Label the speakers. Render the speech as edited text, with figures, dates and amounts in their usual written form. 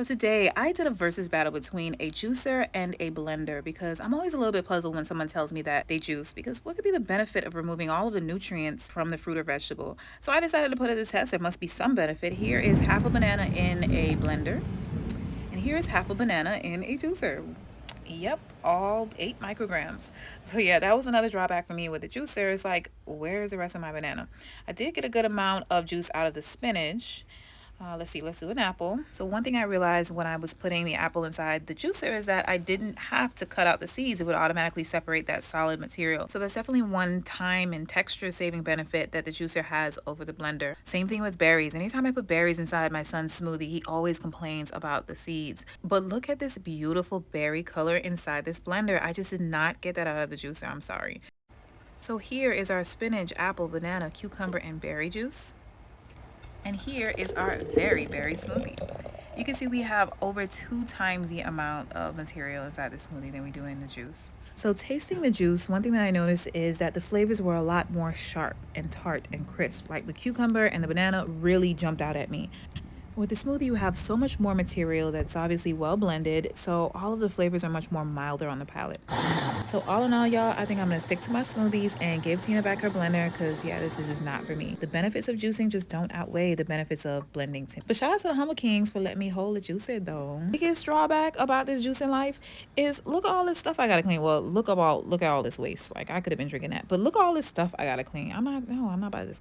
Speaker 1: So today I did a versus battle between a juicer and a blender because I'm always a little bit puzzled when someone tells me that they juice because what could be the benefit of removing all of the nutrients from the fruit or vegetable? So I decided to put it to the test. There must be some benefit. Here is half a banana in a blender and here is half a banana in a juicer. Yep, all 8 micrograms. So yeah, that was another drawback for me with the juicer. It's like, where is the rest of my banana? I did get a good amount of juice out of the spinach. Let's see, let's do an apple. So one thing I realized when I was putting the apple inside the juicer is that I didn't have to cut out the seeds. It would automatically separate that solid material. So that's definitely one time and texture saving benefit that the juicer has over the blender. Same thing with berries. Anytime I put berries inside my son's smoothie, he always complains about the seeds. But look at this beautiful berry color inside this blender. I just did not get that out of the juicer. I'm sorry. So here is our spinach, apple, banana, cucumber, and berry juice. And here is our very berry smoothie. You can see we have over 2 times the amount of material inside the smoothie than we do in the juice. So tasting the juice, one thing that I noticed is that the flavors were a lot more sharp and tart and crisp. Like the cucumber and the banana really jumped out at me. With the smoothie, you have so much more material that's obviously well blended, so all of the flavors are much more milder on the palate. So all in all, y'all, I think I'm gonna stick to my smoothies and give Tina back her blender because yeah, this is just not for me. The benefits of juicing just don't outweigh the benefits of blending. But shout out to the Humble Kings for letting me hold the juicer though. Biggest drawback about this juicing life is look at all this stuff I gotta clean. Well, look at all this waste. Like I could have been drinking that, but look at all this stuff I gotta clean. I'm not about this.